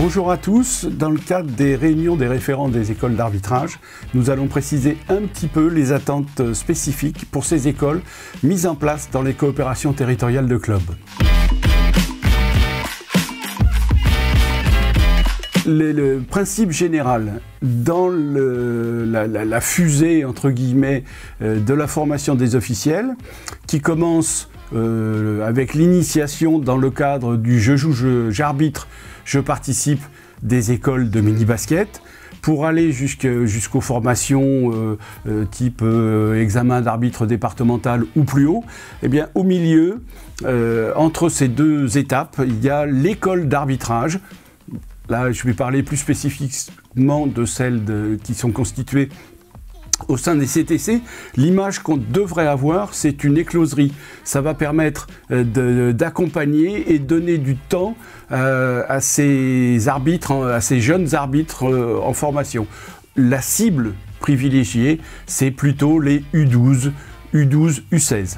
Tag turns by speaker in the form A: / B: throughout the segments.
A: Bonjour à tous. Dans le cadre des réunions des référents des écoles d'arbitrage, nous allons préciser un petit peu les attentes spécifiques pour ces écoles mises en place dans les coopérations territoriales de clubs. Le principe général dans la fusée entre guillemets de la formation des officiels qui commence avec l'initiation dans le cadre du je joue, j'arbitre, je participe des écoles de mini-basket pour aller jusqu'aux formations type examen d'arbitre départemental ou plus haut. Eh bien, au milieu, entre ces deux étapes, il y a l'école d'arbitrage. Là, je vais parler plus spécifiquement de celles qui sont constituées au sein des CTC. L'image qu'on devrait avoir, c'est une écloserie. Ça va permettre d'accompagner et donner du temps à ces arbitres, à ces jeunes arbitres en formation. La cible privilégiée, c'est plutôt les U12, U12, U16.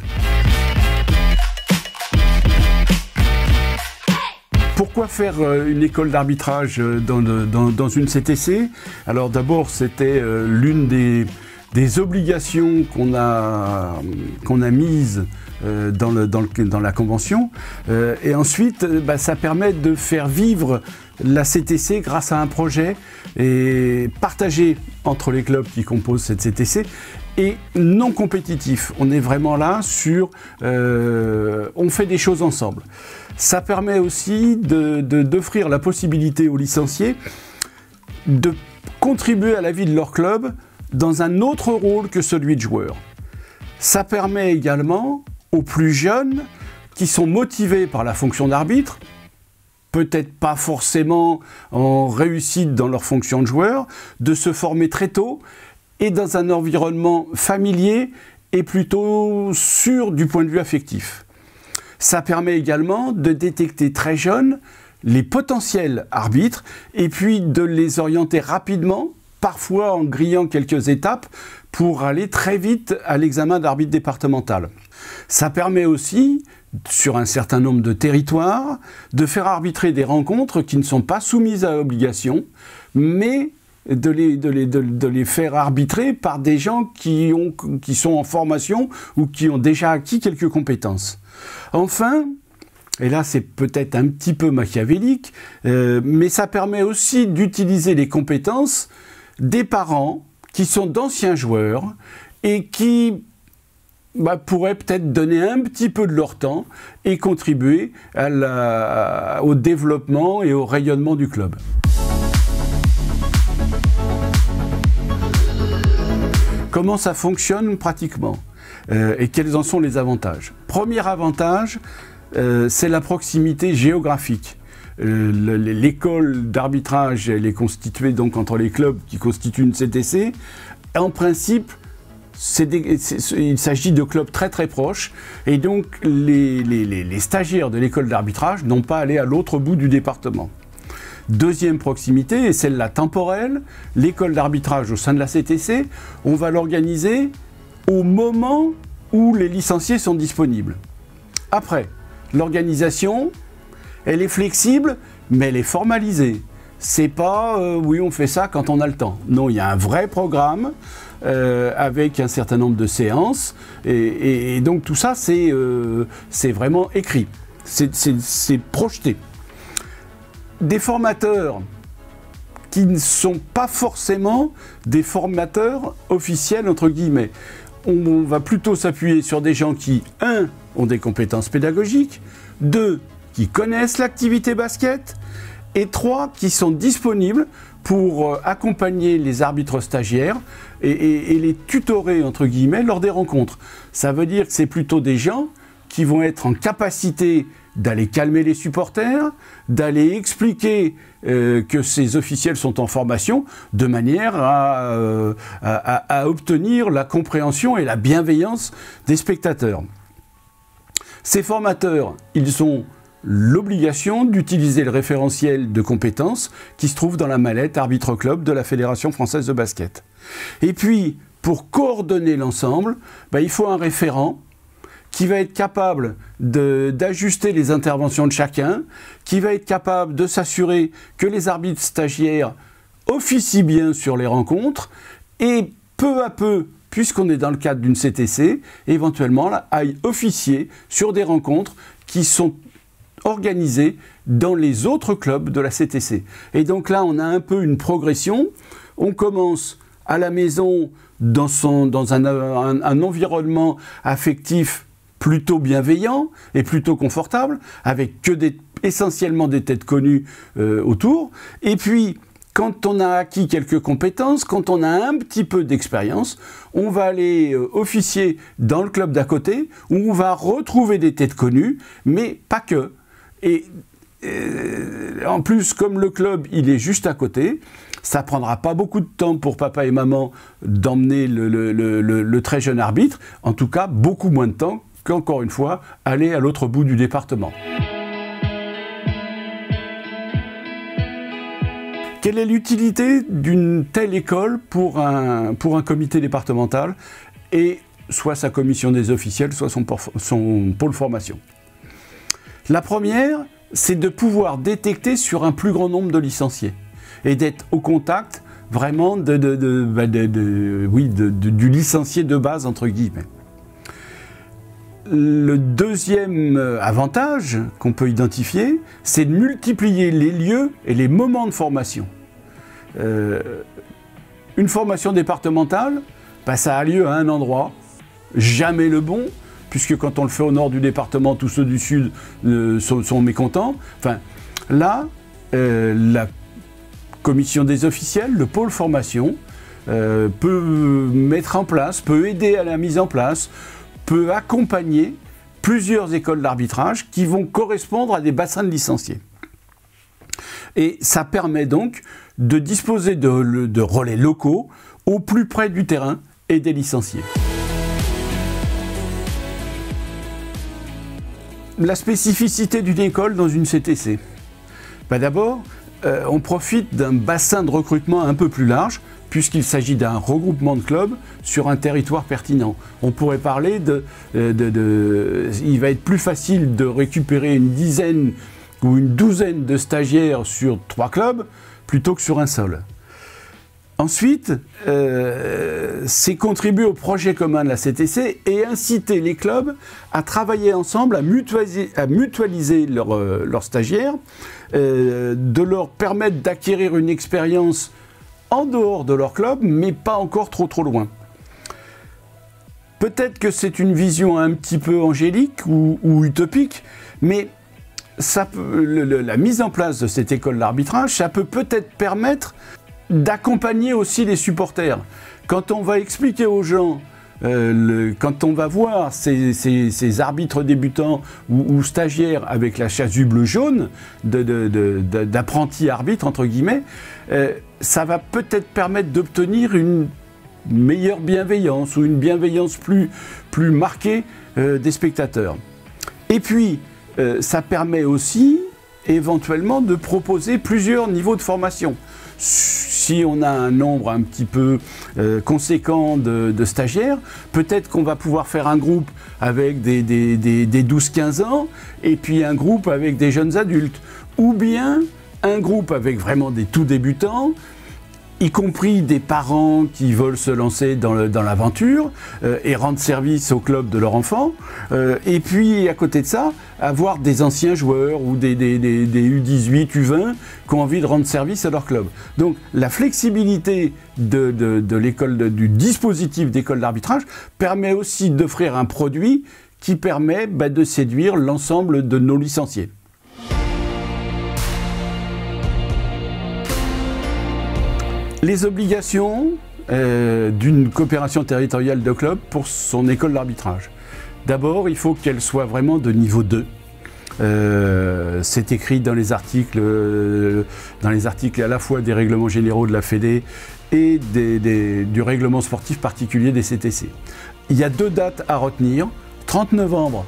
A: Pourquoi faire une école d'arbitrage dans une CTC? Alors d'abord, c'était l'une des obligations qu'on a mises dans la convention. Et ensuite, ça permet de faire vivre la CTC grâce à un projet et partagé entre les clubs qui composent cette CTC et non compétitif. On est vraiment là sur on fait des choses ensemble. Ça permet aussi d'offrir la possibilité aux licenciés de contribuer à la vie de leur club dans un autre rôle que celui de joueur. Ça permet également aux plus jeunes qui sont motivés par la fonction d'arbitre, peut-être pas forcément en réussite dans leur fonction de joueur, de se former très tôt et dans un environnement familier et plutôt sûr du point de vue affectif. Ça permet également de détecter très jeunes les potentiels arbitres et puis de les orienter rapidement, parfois en grillant quelques étapes, pour aller très vite à l'examen d'arbitre départemental. Ça permet aussi, sur un certain nombre de territoires, de faire arbitrer des rencontres qui ne sont pas soumises à obligation, mais de les faire arbitrer par des gens qui sont en formation ou qui ont déjà acquis quelques compétences. Enfin, et là c'est peut-être un petit peu machiavélique, mais ça permet aussi d'utiliser les compétences des parents qui sont d'anciens joueurs et qui pourraient peut-être donner un petit peu de leur temps et contribuer au développement et au rayonnement du club. Comment ça fonctionne pratiquement et quels en sont les avantages? Premier avantage, c'est la proximité géographique. L'école d'arbitrage, elle est constituée donc entre les clubs qui constituent une CTC. En principe, il s'agit de clubs très très proches et donc les stagiaires de l'école d'arbitrage n'ont pas à aller à l'autre bout du département. Deuxième proximité, et celle-là temporelle, l'école d'arbitrage au sein de la CTC, on va l'organiser au moment où les licenciés sont disponibles. Après, l'organisation, elle est flexible, mais elle est formalisée. C'est pas oui, on fait ça quand on a le temps. Non, il y a un vrai programme avec un certain nombre de séances et donc tout ça, c'est vraiment écrit, c'est projeté. Des formateurs qui ne sont pas forcément des formateurs officiels, entre guillemets. On va plutôt s'appuyer sur des gens qui, 1, ont des compétences pédagogiques, 2, qui connaissent l'activité basket, et 3, qui sont disponibles pour accompagner les arbitres stagiaires et les tutorer, entre guillemets, lors des rencontres. Ça veut dire que c'est plutôt des gens qui vont être en capacité d'aller calmer les supporters, d'aller expliquer que ces officiels sont en formation de manière à obtenir la compréhension et la bienveillance des spectateurs. Ces formateurs, ils ont l'obligation d'utiliser le référentiel de compétences qui se trouve dans la mallette Arbitre Club de la Fédération française de basket. Et puis, pour coordonner l'ensemble, il faut un référent qui va être capable d'ajuster les interventions de chacun, qui va être capable de s'assurer que les arbitres stagiaires officient bien sur les rencontres et peu à peu, puisqu'on est dans le cadre d'une CTC, éventuellement aille officier sur des rencontres qui sont organisées dans les autres clubs de la CTC. Et donc là, on a un peu une progression. On commence à la maison dans un environnement affectif plutôt bienveillant et plutôt confortable, avec essentiellement des têtes connues autour. Et puis, quand on a acquis quelques compétences, quand on a un petit peu d'expérience, on va aller officier dans le club d'à côté, où on va retrouver des têtes connues, mais pas que. Et en plus, comme le club, il est juste à côté, ça prendra pas beaucoup de temps pour papa et maman d'emmener le très jeune arbitre, en tout cas beaucoup moins de temps qu'encore une fois, aller à l'autre bout du département. Quelle est l'utilité d'une telle école pour un comité départemental et soit sa commission des officiels, soit son pôle formation? La première, c'est de pouvoir détecter sur un plus grand nombre de licenciés et d'être au contact vraiment du licencié de base, entre guillemets. Le deuxième avantage qu'on peut identifier, c'est de multiplier les lieux et les moments de formation. Une formation départementale, ça a lieu à un endroit, jamais le bon, puisque quand on le fait au nord du département, tous ceux du sud sont mécontents. Enfin, là, la commission des officiels, le pôle formation, peut mettre en place, peut aider à la mise en place, peut accompagner plusieurs écoles d'arbitrage qui vont correspondre à des bassins de licenciés. Et ça permet donc de disposer de relais locaux au plus près du terrain et des licenciés. La spécificité d'une école dans une CTC. D'abord, on profite d'un bassin de recrutement un peu plus large, puisqu'il s'agit d'un regroupement de clubs sur un territoire pertinent. On pourrait parler il va être plus facile de récupérer une dizaine ou une douzaine de stagiaires sur 3 clubs plutôt que sur un seul. Ensuite, c'est contribuer au projet commun de la CTC et inciter les clubs à travailler ensemble, à mutualiser leurs stagiaires, de leur permettre d'acquérir une expérience en dehors de leur club, mais pas encore trop loin. Peut-être que c'est une vision un petit peu angélique ou utopique, mais la mise en place de cette école d'arbitrage, ça peut peut-être permettre d'accompagner aussi les supporters. Quand on va expliquer aux gens, quand on va voir ces arbitres débutants ou stagiaires avec la chasuble jaune d'apprentis arbitres, entre guillemets, ça va peut-être permettre d'obtenir une meilleure bienveillance ou une bienveillance plus marquée des spectateurs. Et puis, ça permet aussi éventuellement de proposer plusieurs niveaux de formation. Si on a un nombre un petit peu conséquent de stagiaires, peut-être qu'on va pouvoir faire un groupe avec des 12-15 ans et puis un groupe avec des jeunes adultes. Ou bien un groupe avec vraiment des tout débutants, y compris des parents qui veulent se lancer dans l'aventure et rendre service au club de leur enfant. Et puis, à côté de ça, avoir des anciens joueurs ou des U18, U20 qui ont envie de rendre service à leur club. Donc, la flexibilité du dispositif d'école d'arbitrage permet aussi d'offrir un produit qui permet de séduire l'ensemble de nos licenciés. Les obligations d'une coopération territoriale de club pour son école d'arbitrage. D'abord, il faut qu'elle soit vraiment de niveau 2. C'est écrit dans les articles à la fois des règlements généraux de la Fédé et du règlement sportif particulier des CTC. Il y a 2 dates à retenir. 30 novembre,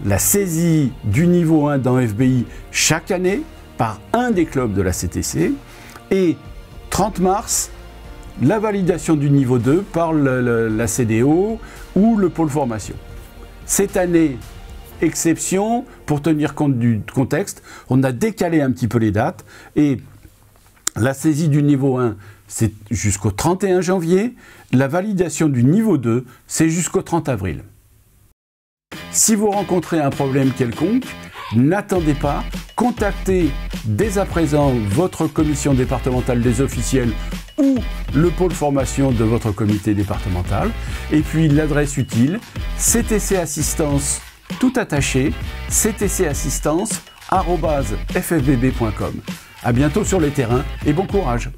A: la saisie du niveau 1 dans FBI chaque année par un des clubs de la CTC et 30 mars, la validation du niveau 2 par la CDO ou le pôle formation. Cette année, exception, pour tenir compte du contexte, on a décalé un petit peu les dates et la saisie du niveau 1, c'est jusqu'au 31 janvier. La validation du niveau 2, c'est jusqu'au 30 avril. Si vous rencontrez un problème quelconque, n'attendez pas, contactez dès à présent votre commission départementale des officiels ou le pôle formation de votre comité départemental. Et puis l'adresse utile, CTC Assistance, tout attaché, ctcassistance@ffbb.com. À bientôt sur les terrains et bon courage.